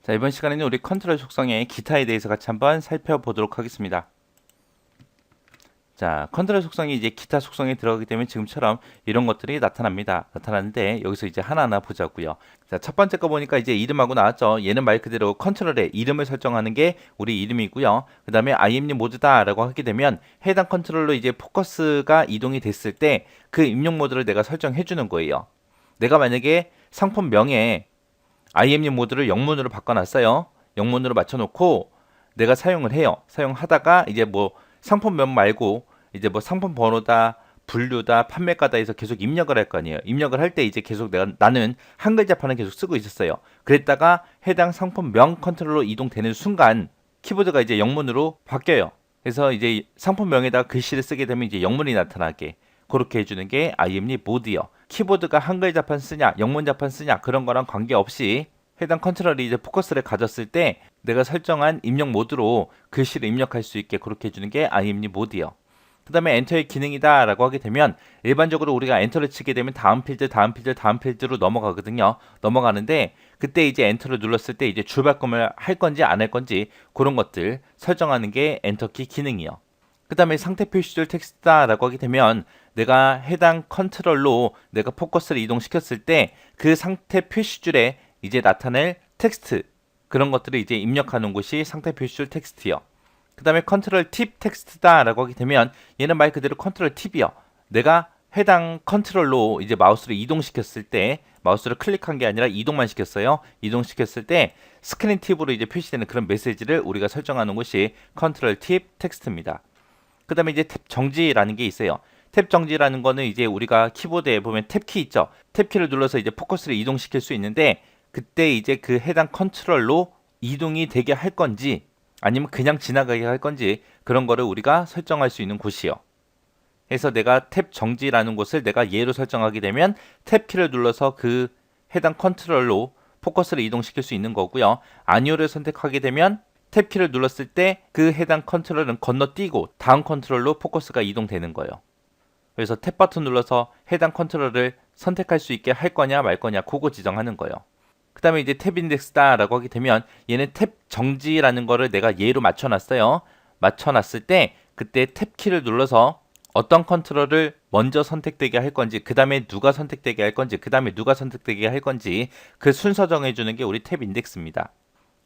자, 이번 시간에는 우리 컨트롤 속성의 기타에 대해서 같이 한번 살펴보도록 하겠습니다. 자, 컨트롤 속성이 이제 기타 속성에 들어가기 때문에 지금처럼 이런 것들이 나타나는데 여기서 이제 하나하나 보자고요. 자, 첫 번째 거 보니까 이제 이름하고 나왔죠. 얘는 말 그대로 컨트롤의 이름을 설정하는 게 우리 이름이고요. 그 다음에 IMU 모드다라고 하게 되면 해당 컨트롤로 이제 포커스가 이동이 됐을 때 그 입력 모드를 내가 설정해 주는 거예요. 내가 만약에 상품명에 IMU 모드를 영문으로 바꿔놨어요. 영문으로 맞춰놓고 내가 사용을 해요. 사용하다가 이제 뭐 상품명 말고 이제 뭐 상품 번호다, 분류다, 판매가다 해서 계속 입력을 할 거 아니에요. 입력을 할 때 이제 계속 나는 한글자판을 계속 쓰고 있었어요. 그랬다가 해당 상품명 컨트롤로 이동되는 순간 키보드가 이제 영문으로 바뀌어요. 그래서 이제 상품명에다가 글씨를 쓰게 되면 이제 영문이 나타나게 그렇게 해주는 게 IMU 모드요. 키보드가 한글자판 쓰냐, 영문자판 쓰냐 그런 거랑 관계없이 해당 컨트롤이 이제 포커스를 가졌을 때 내가 설정한 입력 모드로 글씨를 입력할 수 있게 그렇게 해주는 게 IMU 모드요. 그 다음에 엔터의 기능이다 라고 하게 되면 일반적으로 우리가 엔터를 치게 되면 다음 필드, 다음 필드, 다음 필드로 넘어가거든요. 넘어가는데 그때 이제 엔터를 눌렀을 때 이제 줄바꿈을 할 건지 안 할 건지 그런 것들 설정하는 게 엔터키 기능이요. 그 다음에 상태 표시줄 텍스트다 라고 하게 되면 내가 해당 컨트롤로 내가 포커스를 이동시켰을 때 그 상태 표시줄에 이제 나타낼 텍스트 그런 것들을 이제 입력하는 곳이 상태 표시줄 텍스트요. 그 다음에 컨트롤 팁 텍스트다 라고 하게 되면 얘는 말 그대로 컨트롤 팁이요. 내가 해당 컨트롤로 이제 마우스를 이동시켰을 때 마우스를 클릭한 게 아니라 이동만 시켰어요. 이동시켰을 때 스크린 팁으로 이제 표시되는 그런 메시지를 우리가 설정하는 곳이 컨트롤 팁 텍스트입니다. 그 다음에 이제 탭 정지라는 게 있어요. 탭 정지라는 거는 이제 우리가 키보드에 보면 탭키 있죠. 탭키를 눌러서 이제 포커스를 이동시킬 수 있는데 그때 이제 그 해당 컨트롤로 이동이 되게 할 건지 아니면 그냥 지나가게 할 건지 그런 거를 우리가 설정할 수 있는 곳이요. 그래서 내가 탭 정지라는 곳을 내가 예로 설정하게 되면 탭키를 눌러서 그 해당 컨트롤로 포커스를 이동시킬 수 있는 거고요. 아니오를 선택하게 되면 탭키를 눌렀을 때 그 해당 컨트롤은 건너뛰고 다음 컨트롤로 포커스가 이동되는 거예요. 그래서 탭 버튼 눌러서 해당 컨트롤을 선택할 수 있게 할 거냐 말 거냐 그거 지정하는 거예요. 그 다음에 이제 탭 인덱스다 라고 하게 되면 얘는 탭 정지라는 거를 내가 예로 맞춰놨어요. 맞춰놨을 때 그때 탭 키를 눌러서 어떤 컨트롤을 먼저 선택되게 할 건지 그 다음에 누가 선택되게 할 건지 그 다음에 누가 선택되게 할 건지 그 순서 정해주는 게 우리 탭 인덱스입니다.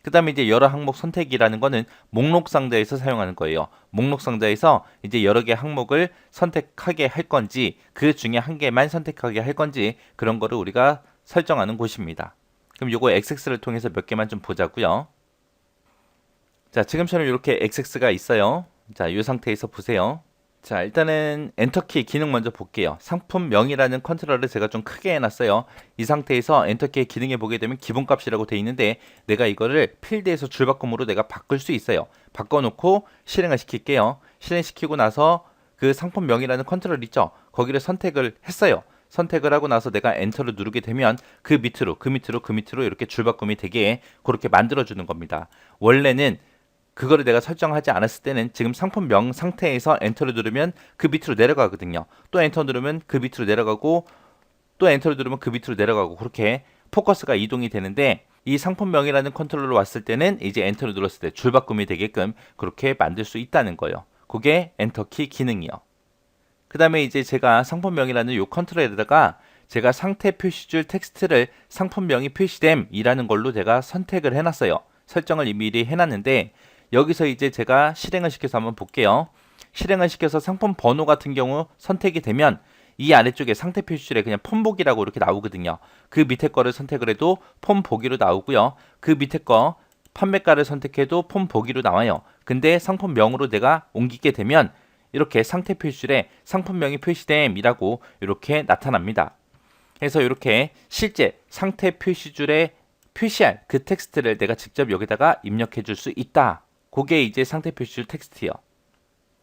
그 다음에 이제 여러 항목 선택이라는 거는 목록 상자에서 사용하는 거예요. 목록 상자에서 이제 여러 개 항목을 선택하게 할 건지 그 중에 한 개만 선택하게 할 건지 그런 거를 우리가 설정하는 곳입니다. 그럼 요거 XX를 통해서 몇 개만 좀 보자고요. 자, 지금처럼 이렇게 XX가 있어요. 자, 이 상태에서 보세요. 자, 일단은 엔터키 기능 먼저 볼게요. 상품명이라는 컨트롤을 제가 좀 크게 해놨어요. 이 상태에서 엔터키의 기능에 보게 되면 기본값이라고 돼 있는데 내가 이거를 필드에서 줄바꿈으로 내가 바꿀 수 있어요. 바꿔놓고 실행을 시킬게요. 실행시키고 나서 그 상품명이라는 컨트롤 있죠? 거기를 선택을 했어요. 선택을 하고 나서 내가 엔터를 누르게 되면 그 밑으로 이렇게 줄바꿈이 되게 그렇게 만들어주는 겁니다. 원래는 그거를 내가 설정하지 않았을 때는 지금 상품명 상태에서 엔터를 누르면 그 밑으로 내려가거든요. 또 엔터 누르면 그 밑으로 내려가고 또 엔터를 누르면 그 밑으로 내려가고 그렇게 포커스가 이동이 되는데 이 상품명이라는 컨트롤로 왔을 때는 이제 엔터를 눌렀을 때 줄바꿈이 되게끔 그렇게 만들 수 있다는 거예요. 그게 엔터키 기능이요. 그 다음에 이제 제가 상품명이라는 요 컨트롤에다가 제가 상태 표시줄 텍스트를 상품명이 표시됨이라는 걸로 제가 선택을 해놨어요. 설정을 미리 해놨는데 여기서 이제 제가 실행을 시켜서 한번 볼게요. 실행을 시켜서 상품 번호 같은 경우 선택이 되면 이 아래쪽에 상태 표시줄에 그냥 폰 보기라고 이렇게 나오거든요. 그 밑에 거를 선택을 해도 폰 보기로 나오고요. 그 밑에 거 판매가를 선택해도 폰 보기로 나와요. 근데 상품명으로 내가 옮기게 되면 이렇게 상태 표시줄에 상품명이 표시됨이라고 이렇게 나타납니다. 그래서 이렇게 실제 상태 표시줄에 표시할 그 텍스트를 내가 직접 여기다가 입력해 줄 수 있다. 그게 이제 상태 표시줄 텍스트요.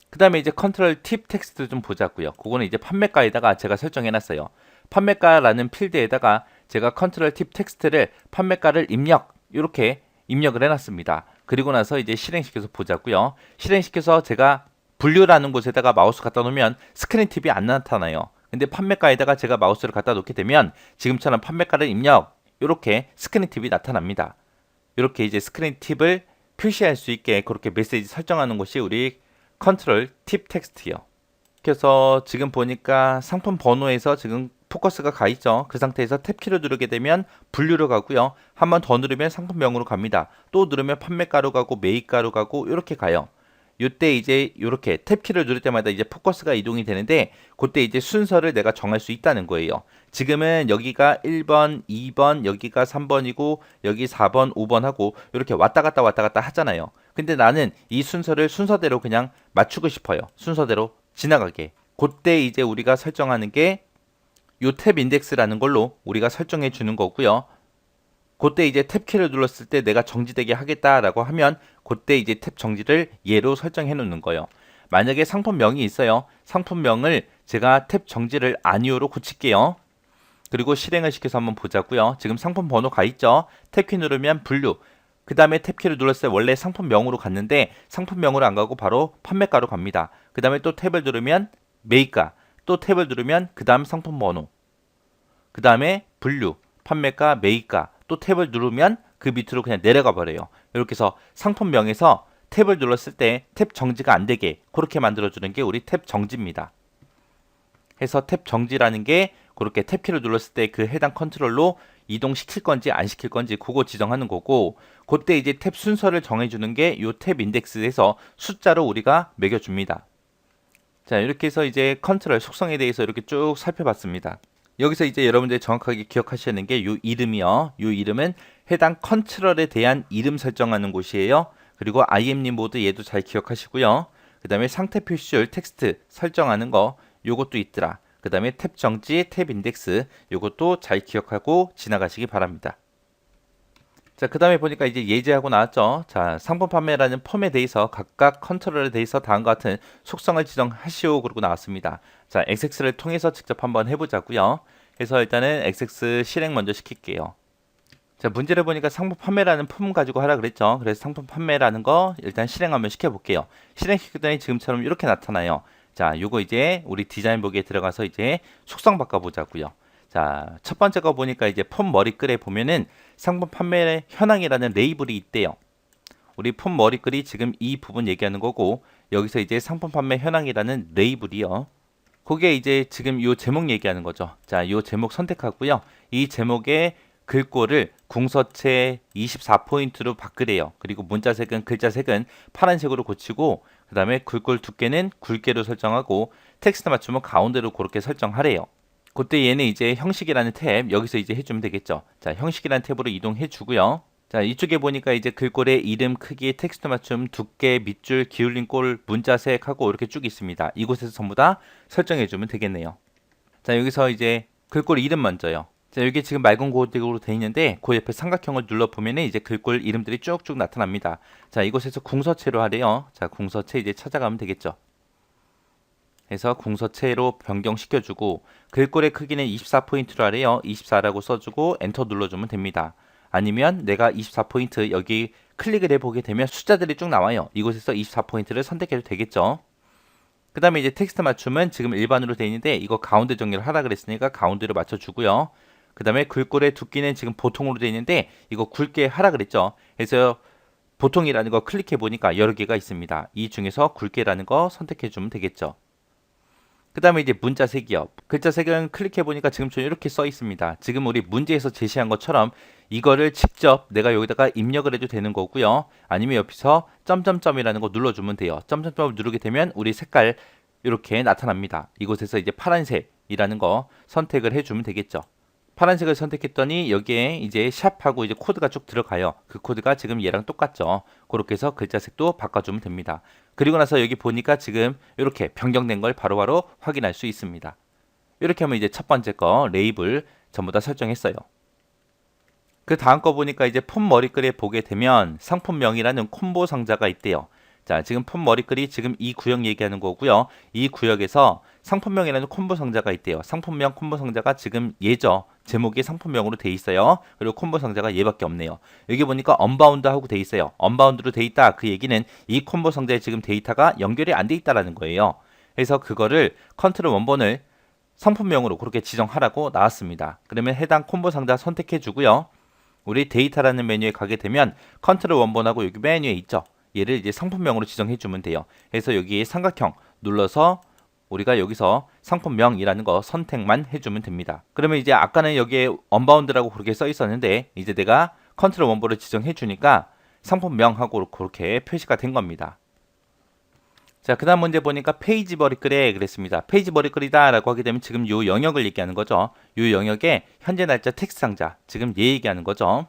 그 다음에 이제 컨트롤 팁 텍스트 좀 보자고요. 그거는 이제 판매가에다가 제가 설정해 놨어요. 판매가라는 필드에다가 제가 컨트롤 팁 텍스트를 판매가를 이렇게 입력을 해놨습니다. 그리고 나서 이제 실행시켜서 보자고요. 실행시켜서 제가 분류라는 곳에다가 마우스 갖다 놓으면 스크린 팁이 안 나타나요. 근데 판매가에다가 제가 마우스를 갖다 놓게 되면 지금처럼 판매가를 입력 이렇게 스크린 팁이 나타납니다. 이렇게 이제 스크린 팁을 표시할 수 있게 그렇게 메시지 설정하는 것이 우리 컨트롤 팁 텍스트요. 그래서 지금 보니까 상품 번호에서 지금 포커스가 가 있죠. 그 상태에서 탭키를 누르게 되면 분류로 가고요. 한 번 더 누르면 상품명으로 갑니다. 또 누르면 판매가로 가고 매입가로 가고 이렇게 가요. 요때 이제 이렇게 탭키를 누를 때마다 이제 포커스가 이동이 되는데 그때 이제 순서를 내가 정할 수 있다는 거예요. 지금은 여기가 1번, 2번, 여기가 3번이고 여기 4번, 5번 하고 이렇게 왔다 갔다 하잖아요. 근데 나는 이 순서를 순서대로 그냥 맞추고 싶어요. 순서대로 지나가게. 그때 이제 우리가 설정하는 게 요 탭 인덱스라는 걸로 우리가 설정해 주는 거고요. 그때 이제 탭키를 눌렀을 때 내가 정지되게 하겠다라고 하면 그때 이제 탭 정지를 예로 설정해 놓는 거예요. 만약에 상품명이 있어요. 상품명을 제가 탭 정지를 아니오로 고칠게요. 그리고 실행을 시켜서 한번 보자고요. 지금 상품 번호 가 있죠. 탭키 누르면 분류. 그 다음에 탭키를 눌렀을 때 원래 상품명으로 갔는데 상품명으로 안 가고 바로 판매가로 갑니다. 그 다음에 또 탭을 누르면 매입가. 또 탭을 누르면 그 다음 상품 번호. 그 다음에 분류, 판매가, 매입가. 또 탭을 누르면 그 밑으로 그냥 내려가 버려요. 이렇게 해서 상품명에서 탭을 눌렀을 때 탭 정지가 안 되게 그렇게 만들어주는 게 우리 탭 정지입니다. 해서 탭 정지라는 게 그렇게 탭키를 눌렀을 때 그 해당 컨트롤로 이동시킬 건지 안 시킬 건지 그거 지정하는 거고 그때 이제 탭 순서를 정해주는 게 이 탭 인덱스에서 숫자로 우리가 매겨줍니다. 자, 이렇게 해서 이제 컨트롤 속성에 대해서 이렇게 쭉 살펴봤습니다. 여기서 이제 여러분들이 정확하게 기억하셔야 하는 게 이 이름이요. 이 이름은 해당 컨트롤에 대한 이름 설정하는 곳이에요. 그리고 IM님 모드 얘도 잘 기억하시고요. 그 다음에 상태 표시율 텍스트 설정하는 거 요것도 있더라. 그 다음에 탭 정지, 탭 인덱스 요것도 잘 기억하고 지나가시기 바랍니다. 자, 그 다음에 보니까 이제 예제하고 나왔죠. 자, 상품 판매라는 폼에 대해서 각각 컨트롤에 대해서 다음과 같은 속성을 지정하시오 그러고 나왔습니다. 자, XX를 통해서 직접 한번 해보자고요. 그래서 일단은 XX 실행 먼저 시킬게요. 자, 문제를 보니까 상품 판매라는 폼 가지고 하라 그랬죠. 그래서 상품 판매라는 거 일단 실행 한번 시켜볼게요. 실행시켰더니 지금처럼 이렇게 나타나요. 자, 요거 이제 우리 디자인 보기에 들어가서 이제 속성 바꿔보자고요. 자, 첫 번째 거 보니까 이제 폼 머리글에 보면은 상품 판매 현황이라는 레이블이 있대요. 우리 폼 머리글이 지금 이 부분 얘기하는 거고 여기서 이제 상품 판매 현황이라는 레이블이요. 그게 이제 지금 요 제목 얘기하는 거죠. 자, 요 제목 선택하고요. 이 제목의 글꼴을 궁서체 24포인트로 바꾸래요. 그리고 문자색은 글자색은 파란색으로 고치고 그 다음에 글꼴 두께는 굵게로 설정하고 텍스트 맞춤은 가운데로 그렇게 설정하래요. 그때 얘는 이제 형식이라는 탭 여기서 이제 해주면 되겠죠. 자, 형식이라는 탭으로 이동해 주고요. 자, 이쪽에 보니까 이제 글꼴의 이름, 크기, 텍스트 맞춤, 두께, 밑줄, 기울린 꼴, 문자색하고 이렇게 쭉 있습니다. 이곳에서 전부 다 설정해 주면 되겠네요. 자, 여기서 이제 글꼴 이름 먼저요. 자, 여기 지금 맑은 고딕으로 되어 있는데 그 옆에 삼각형을 눌러보면 이제 글꼴 이름들이 쭉쭉 나타납니다. 자, 이곳에서 궁서체로 하래요. 자, 궁서체 이제 찾아가면 되겠죠. 해서 궁서체로 변경시켜주고 글꼴의 크기는 24포인트로 하래요. 24라고 써주고 엔터 눌러주면 됩니다. 아니면 내가 24포인트 여기 클릭을 해보게 되면 숫자들이 쭉 나와요. 이곳에서 24포인트를 선택해도 되겠죠. 그 다음에 이제 텍스트 맞춤은 지금 일반으로 되어 있는데 이거 가운데 정리를 하라 그랬으니까 가운데로 맞춰주고요. 그 다음에 글꼴의 두께는 지금 보통으로 되어 있는데 이거 굵게 하라 그랬죠. 그래서 보통이라는 거 클릭해 보니까 여러 개가 있습니다. 이 중에서 굵게라는 거 선택해 주면 되겠죠. 그 다음에 이제 문자색이요. 글자색은 클릭해보니까 지금처럼 이렇게 써 있습니다. 지금 우리 문제에서 제시한 것처럼 이거를 직접 내가 여기다가 입력을 해도 되는 거고요. 아니면 옆에서 점점점이라는 거 눌러주면 돼요. 점점점을 누르게 되면 우리 색깔 이렇게 나타납니다. 이곳에서 이제 파란색이라는 거 선택을 해주면 되겠죠. 파란색을 선택했더니 여기에 이제 샵하고 이제 코드가 쭉 들어가요. 그 코드가 지금 얘랑 똑같죠. 그렇게 해서 글자색도 바꿔주면 됩니다. 그리고 나서 여기 보니까 지금 이렇게 변경된 걸 바로바로 확인할 수 있습니다. 이렇게 하면 이제 첫 번째 거 레이블 전부 다 설정했어요. 그 다음 거 보니까 이제 폼 머리글에 보게 되면 상품명이라는 콤보 상자가 있대요. 자, 지금 폼 머리글이 지금 이 구역 얘기하는 거고요. 이 구역에서 상품명이라는 콤보 상자가 있대요. 상품명 콤보 상자가 지금 얘죠. 제목이 상품명으로 돼 있어요. 그리고 콤보 상자가 얘밖에 없네요. 여기 보니까 언바운드 하고 돼 있어요. 언바운드로 돼 있다. 그 얘기는 이 콤보 상자에 지금 데이터가 연결이 안 돼 있다라는 거예요. 그래서 그거를 컨트롤 원본을 상품명으로 그렇게 지정하라고 나왔습니다. 그러면 해당 콤보 상자 선택해 주고요. 우리 데이터라는 메뉴에 가게 되면 컨트롤 원본하고 여기 메뉴에 있죠. 얘를 이제 상품명으로 지정해 주면 돼요. 그래서 여기 삼각형 눌러서 우리가 여기서 상품명이라는 거 선택만 해주면 됩니다. 그러면 이제 아까는 여기에 언바운드라고 그렇게 써 있었는데 이제 내가 컨트롤 원본을 지정해 주니까 상품명하고 그렇게 표시가 된 겁니다. 자, 그 다음 문제 보니까 페이지 버리글에 그랬습니다. 페이지 버리글이다 라고 하게 되면 지금 요 영역을 얘기하는 거죠. 요 영역에 현재 날짜 텍스트 상자, 지금 얘 얘기하는 거죠.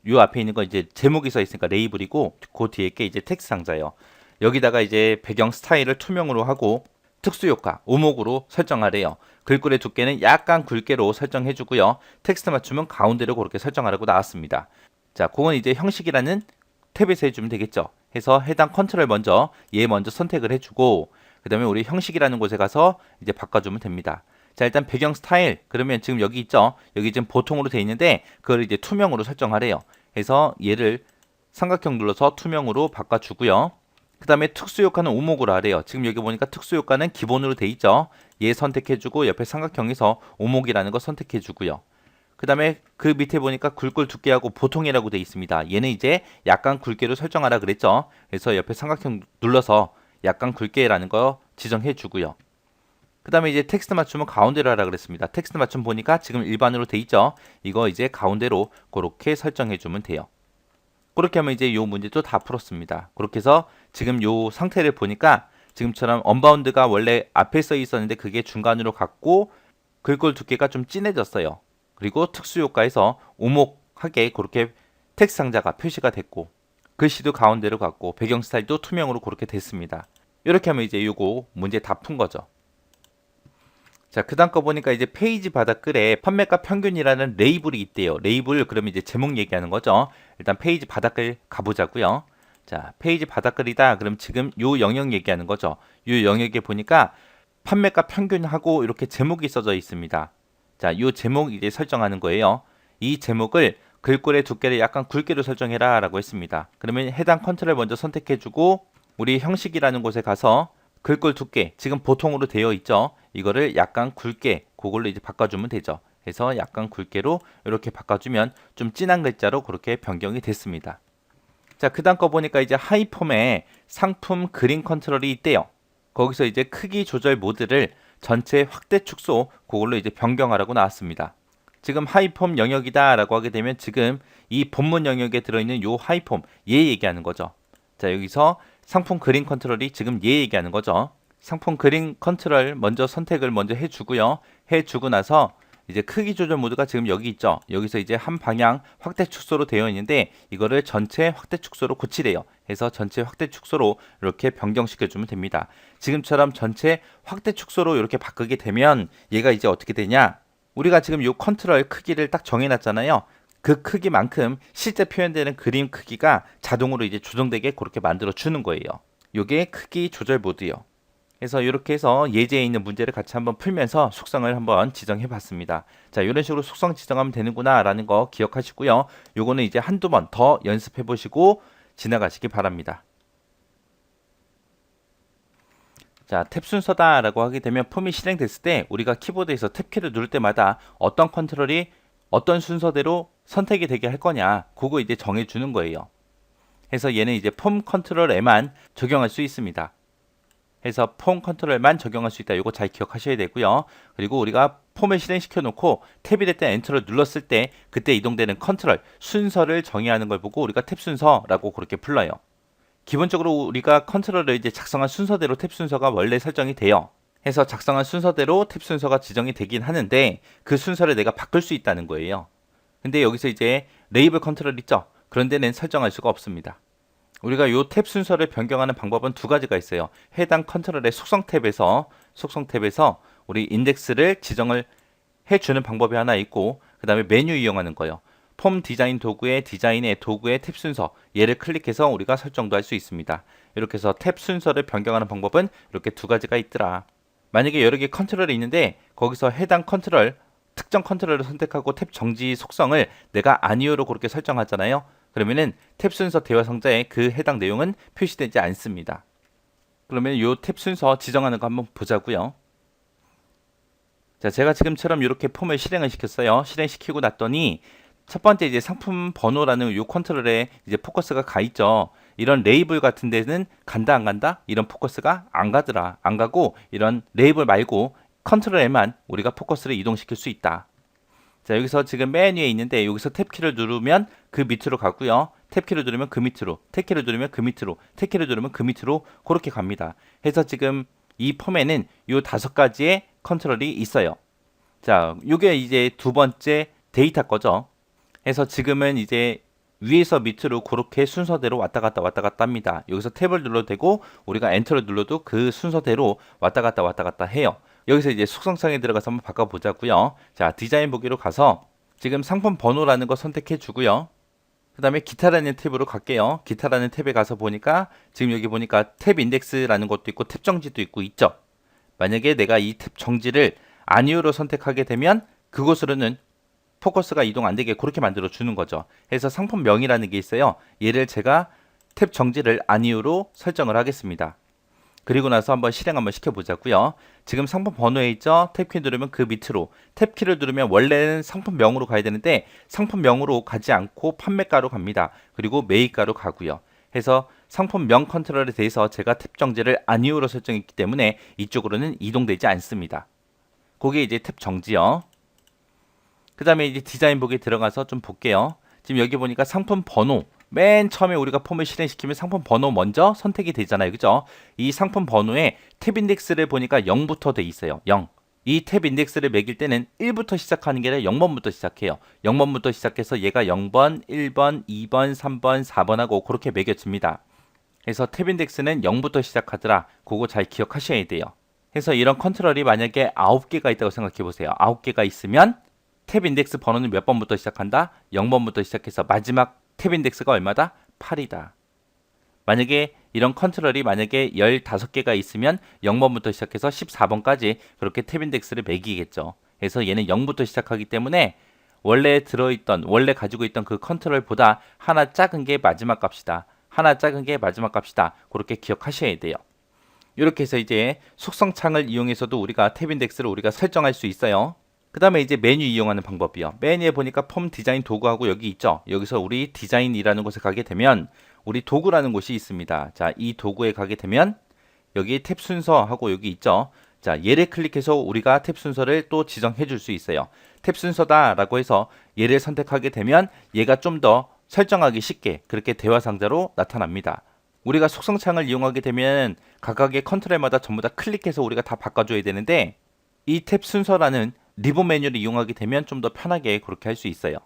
요 앞에 있는 거 이제 제목이 써 있으니까 레이블이고 그 뒤에 게 이제 텍스트 상자예요. 여기다가 이제 배경 스타일을 투명으로 하고 특수 효과, 오목으로 설정하래요. 글꼴의 두께는 약간 굵게로 설정해 주고요. 텍스트 맞춤은 가운데로 그렇게 설정하라고 나왔습니다. 자, 그건 이제 형식이라는 탭에서 해주면 되겠죠. 해서 해당 컨트롤 먼저 얘 먼저 선택을 해주고 그 다음에 우리 형식이라는 곳에 가서 이제 바꿔주면 됩니다. 자, 일단 배경 스타일 그러면 지금 여기 있죠. 여기 지금 보통으로 돼 있는데 그걸 이제 투명으로 설정하래요. 해서 얘를 삼각형 눌러서 투명으로 바꿔주고요. 그 다음에 특수효과는 오목으로 하래요. 지금 여기 보니까 특수효과는 기본으로 돼 있죠. 얘 선택해주고 옆에 삼각형에서 오목이라는 거 선택해주고요. 그 다음에 그 밑에 보니까 글꼴 두께하고 보통이라고 돼 있습니다. 얘는 이제 약간 굵게로 설정하라 그랬죠. 그래서 옆에 삼각형 눌러서 약간 굵게라는 거 지정해 주고요. 그 다음에 이제 텍스트 맞춤은 가운데로 하라 그랬습니다. 텍스트 맞춤 보니까 지금 일반으로 돼 있죠. 이거 이제 가운데로 그렇게 설정해 주면 돼요. 그렇게 하면 이제 요 문제도 다 풀었습니다. 그렇게 해서 지금 요 상태를 보니까 지금처럼 언바운드가 원래 앞에 써 있었는데 그게 중간으로 갔고 글꼴 두께가 좀 진해졌어요. 그리고 특수효과에서 오목하게 그렇게 텍스트 상자가 표시가 됐고 글씨도 가운데로 갔고 배경 스타일도 투명으로 그렇게 됐습니다. 이렇게 하면 이제 요거 문제 다 푼 거죠. 자, 그 다음 거 보니까 이제 페이지 바닥글에 판매가 평균이라는 레이블이 있대요. 레이블 그러면 이제 제목 얘기하는 거죠. 일단 페이지 바닥글 가보자고요. 자, 페이지 바닥글이다. 그럼 지금 요 영역 얘기하는 거죠. 요 영역에 보니까 판매가 평균하고 이렇게 제목이 써져 있습니다. 자, 요 제목 이제 설정하는 거예요. 이 제목을 글꼴의 두께를 약간 굵게로 설정해라 라고 했습니다. 그러면 해당 컨트롤 먼저 선택해주고 우리 형식이라는 곳에 가서 글꼴 두께 지금 보통으로 되어 있죠. 이거를 약간 굵게 그걸로 이제 바꿔주면 되죠. 그래서 약간 굵게로 이렇게 바꿔주면 좀 진한 글자로 그렇게 변경이 됐습니다. 자, 그 다음 거 보니까 이제 하이폼에 상품 그림 컨트롤이 있대요. 거기서 이제 크기 조절 모드를 전체 확대 축소 그걸로 이제 변경하라고 나왔습니다. 지금 하이폼 영역이다 라고 하게 되면 지금 이 본문 영역에 들어있는 요 하이폼 얘 얘기하는 거죠. 자, 여기서 상품 그림 컨트롤이 지금 얘 얘기하는 거죠. 상품 그림 컨트롤 먼저 선택을 먼저 해주고요. 해주고 나서 이제 크기 조절 모드가 지금 여기 있죠. 여기서 이제 한 방향 확대 축소로 되어 있는데 이거를 전체 확대 축소로 고치래요. 해서 전체 확대 축소로 이렇게 변경시켜 주면 됩니다. 지금처럼 전체 확대 축소로 이렇게 바꾸게 되면 얘가 이제 어떻게 되냐? 우리가 지금 이 컨트롤 크기를 딱 정해놨잖아요. 그 크기만큼 실제 표현되는 그림 크기가 자동으로 이제 조정되게 그렇게 만들어 주는 거예요. 이게 크기 조절 모드요. 그래서 이렇게 해서 예제에 있는 문제를 같이 한번 풀면서 속성을 한번 지정해 봤습니다. 자, 이런 식으로 속성 지정하면 되는구나 라는 거 기억하시고요. 요거는 이제 한두 번 더 연습해 보시고 지나가시기 바랍니다. 자, 탭 순서다 라고 하게 되면 폼이 실행됐을 때 우리가 키보드에서 탭키를 누를 때마다 어떤 컨트롤이 어떤 순서대로 선택이 되게 할 거냐 그거 이제 정해 주는 거예요. 그래서 얘는 이제 폼 컨트롤에만 적용할 수 있습니다. 해서 폼 컨트롤만 적용할 수 있다. 이거 잘 기억하셔야 되고요. 그리고 우리가 폼을 실행시켜 놓고 탭이 될 때 엔터를 눌렀을 때 그때 이동되는 컨트롤 순서를 정의하는 걸 보고 우리가 탭 순서라고 그렇게 불러요. 기본적으로 우리가 컨트롤을 이제 작성한 순서대로 탭 순서가 원래 설정이 돼요. 해서 작성한 순서대로 탭 순서가 지정이 되긴 하는데 그 순서를 내가 바꿀 수 있다는 거예요. 근데 여기서 이제 레이블 컨트롤 있죠? 그런 데는 설정할 수가 없습니다. 우리가 요 탭 순서를 변경하는 방법은 두 가지가 있어요. 해당 컨트롤의 속성 탭에서 우리 인덱스를 지정을 해주는 방법이 하나 있고 그 다음에 메뉴 이용하는 거예요. 폼 디자인 도구의 디자인의 도구의 탭 순서 얘를 클릭해서 우리가 설정도 할 수 있습니다. 이렇게 해서 탭 순서를 변경하는 방법은 이렇게 두 가지가 있더라. 만약에 여러 개 컨트롤이 있는데 거기서 해당 컨트롤 특정 컨트롤을 선택하고 탭 정지 속성을 내가 아니오로 그렇게 설정하잖아요. 그러면은 탭 순서 대화 상자에 그 해당 내용은 표시되지 않습니다. 그러면 이 탭 순서 지정하는 거 한번 보자고요. 자, 제가 지금처럼 이렇게 폼을 실행을 시켰어요. 실행시키고 났더니 첫 번째 이제 상품 번호라는 요 컨트롤에 이제 포커스가 가 있죠. 이런 레이블 같은 데는 간다 안 간다? 이런 포커스가 안 가더라. 안 가고 이런 레이블 말고 컨트롤에만 우리가 포커스를 이동시킬 수 있다. 자, 여기서 지금 맨 위에 있는데 여기서 탭키를 누르면 그 밑으로 가고요. 탭키를 누르면 그 밑으로, 탭키를 누르면 그 밑으로, 탭키를 누르면 그 밑으로 그렇게 갑니다. 해서 지금 이 폼에는 요 5가지의 컨트롤이 있어요. 자, 요게 이제 두 번째 데이터 거죠. 해서 지금은 이제 위에서 밑으로 그렇게 순서대로 왔다 갔다 합니다. 여기서 탭을 눌러도 되고 우리가 엔터를 눌러도 그 순서대로 왔다 갔다 해요. 여기서 이제 속성창에 들어가서 한번 바꿔보자고요. 자, 디자인 보기로 가서 지금 상품 번호라는 거 선택해 주고요. 그 다음에 기타라는 탭으로 갈게요. 기타라는 탭에 가서 보니까 지금 여기 보니까 탭 인덱스라는 것도 있고 탭 정지도 있죠. 만약에 내가 이 탭 정지를 아니오로 선택하게 되면 그곳으로는 포커스가 이동 안 되게 그렇게 만들어 주는 거죠. 그래서 상품명이라는 게 있어요. 얘를 제가 탭 정지를 아니오로 설정을 하겠습니다. 그리고 나서 한번 실행 한번 시켜보자고요. 지금 상품 번호에 있죠. 탭키 누르면 그 밑으로, 탭키를 누르면 원래는 상품명으로 가야 되는데 상품명으로 가지 않고 판매가로 갑니다. 그리고 매입가로 가고요. 해서 상품명 컨트롤에 대해서 제가 탭 정지를 아니오로 설정했기 때문에 이쪽으로는 이동되지 않습니다. 그게 이제 탭 정지요. 그 다음에 이제 디자인 보기에 들어가서 좀 볼게요. 지금 여기 보니까 상품 번호, 맨 처음에 우리가 폼을 실행시키면 상품 번호 먼저 선택이 되잖아요. 그죠? 이 상품 번호에 탭 인덱스를 보니까 0부터 돼 있어요. 0. 이 탭 인덱스를 매길 때는 1부터 시작하는 게 아니라 0번부터 시작해요. 0번부터 시작해서 얘가 0번, 1번, 2번, 3번, 4번 하고 그렇게 매겨집니다. 그래서 탭 인덱스는 0부터 시작하더라. 그거 잘 기억하셔야 돼요. 그래서 이런 컨트롤이 만약에 9개가 있다고 생각해 보세요. 9개가 있으면 탭 인덱스 번호는 몇 번부터 시작한다? 0번부터 시작해서 마지막 탭 인덱스가 얼마다? 8이다. 만약에 이런 컨트롤이 만약에 15개가 있으면 0번부터 시작해서 14번까지 그렇게 탭 인덱스를 매기겠죠. 그래서 얘는 0부터 시작하기 때문에 원래 가지고 있던 그 컨트롤보다 하나 작은 게 마지막 값이다. 하나 작은 게 마지막 값이다. 그렇게 기억하셔야 돼요. 이렇게 해서 이제 속성창을 이용해서도 우리가 탭 인덱스를 우리가 설정할 수 있어요. 그 다음에 이제 메뉴 이용하는 방법이요. 메뉴에 보니까 폼 디자인 도구하고 여기 있죠. 여기서 우리 디자인이라는 곳에 가게 되면 우리 도구라는 곳이 있습니다. 자, 이 도구에 가게 되면 여기 탭 순서하고 여기 있죠. 자, 얘를 클릭해서 우리가 탭 순서를 또 지정해 줄 수 있어요. 탭 순서다라고 해서 얘를 선택하게 되면 얘가 좀 더 설정하기 쉽게 그렇게 대화 상자로 나타납니다. 우리가 속성창을 이용하게 되면 각각의 컨트롤마다 전부 다 클릭해서 우리가 다 바꿔줘야 되는데 이 탭 순서라는 리본 메뉴를 이용하게 되면 좀 더 편하게 그렇게 할 수 있어요.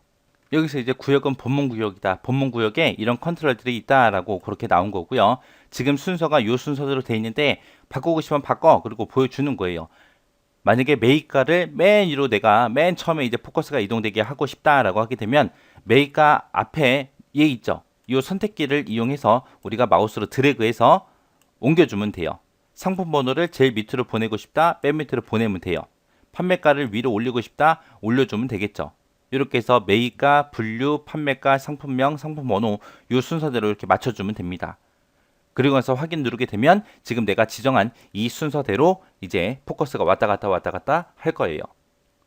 여기서 이제 구역은 본문 구역이다. 본문 구역에 이런 컨트롤들이 있다라고 그렇게 나온 거고요. 지금 순서가 이 순서대로 돼 있는데 바꾸고 싶으면 바꿔 그리고 보여주는 거예요. 만약에 매입가를 맨 위로 내가 맨 처음에 이제 포커스가 이동되게 하고 싶다라고 하게 되면 매입가 앞에 얘 있죠. 이 선택기를 이용해서 우리가 마우스로 드래그해서 옮겨주면 돼요. 상품 번호를 제일 밑으로 보내고 싶다. 맨 밑으로 보내면 돼요. 판매가를 위로 올리고 싶다. 올려주면 되겠죠. 이렇게 해서 매입가, 분류, 판매가, 상품명, 상품번호 이 순서대로 이렇게 맞춰주면 됩니다. 그리고 나서 확인 누르게 되면 지금 내가 지정한 이 순서대로 이제 포커스가 왔다 갔다 할 거예요.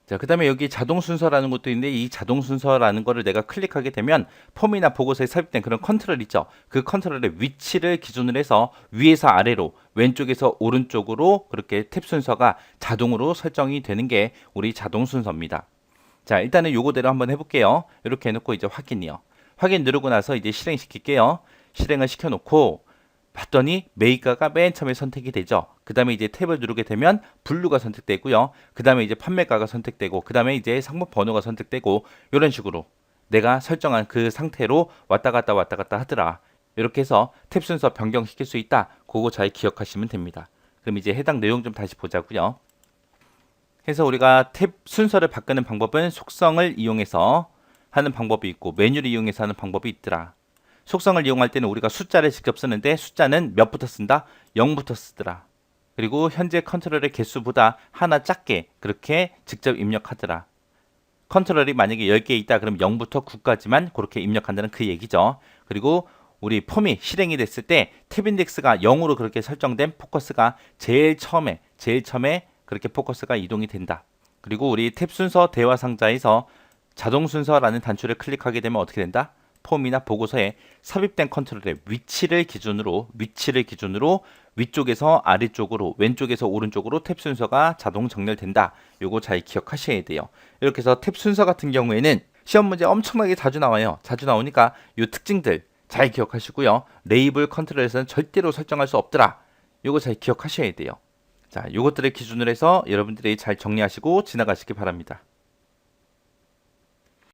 자, 그 다음에 여기 자동 순서라는 것도 있는데 이 자동 순서라는 거를 내가 클릭하게 되면 폼이나 보고서에 삽입된 그런 컨트롤 있죠. 그 컨트롤의 위치를 기준으로 해서 위에서 아래로 왼쪽에서 오른쪽으로 그렇게 탭 순서가 자동으로 설정이 되는 게 우리 자동 순서입니다. 자, 일단은 요거대로 한번 해볼게요. 이렇게 해놓고 이제 확인이요. 확인 누르고 나서 이제 실행시킬게요. 실행을 시켜놓고 봤더니 매입가가 맨 처음에 선택이 되죠. 그 다음에 이제 탭을 누르게 되면 분류가 선택되고요. 그 다음에 이제 판매가가 선택되고 그 다음에 이제 상품 번호가 선택되고 이런 식으로 내가 설정한 그 상태로 왔다 갔다 하더라. 이렇게 해서 탭 순서 변경시킬 수 있다. 그거 잘 기억하시면 됩니다. 그럼 이제 해당 내용 좀 다시 보자고요. 해서 우리가 탭 순서를 바꾸는 방법은 속성을 이용해서 하는 방법이 있고 메뉴를 이용해서 하는 방법이 있더라. 속성을 이용할 때는 우리가 숫자를 직접 쓰는데 숫자는 몇부터 쓴다? 0부터 쓰더라. 그리고 현재 컨트롤의 개수보다 하나 작게 그렇게 직접 입력하더라. 컨트롤이 만약에 10개 있다 그럼 0부터 9까지만 그렇게 입력한다는 그 얘기죠. 그리고 우리 폼이 실행이 됐을 때 탭 인덱스가 0으로 그렇게 설정된 포커스가 제일 처음에 그렇게 포커스가 이동이 된다. 그리고 우리 탭 순서 대화 상자에서 자동 순서라는 단추를 클릭하게 되면 어떻게 된다? 폼이나 보고서에 삽입된 컨트롤의 위치를 기준으로 위쪽에서 아래쪽으로 왼쪽에서 오른쪽으로 탭 순서가 자동 정렬된다. 요거 잘 기억하셔야 돼요. 이렇게 해서 탭 순서 같은 경우에는 시험 문제 엄청나게 자주 나와요. 자주 나오니까 요 특징들 잘 기억하시고요. 레이블 컨트롤에서는 절대로 설정할 수 없더라. 요거 잘 기억하셔야 돼요. 자, 요것들을 기준으로 해서 여러분들이 잘 정리하시고 지나가시기 바랍니다.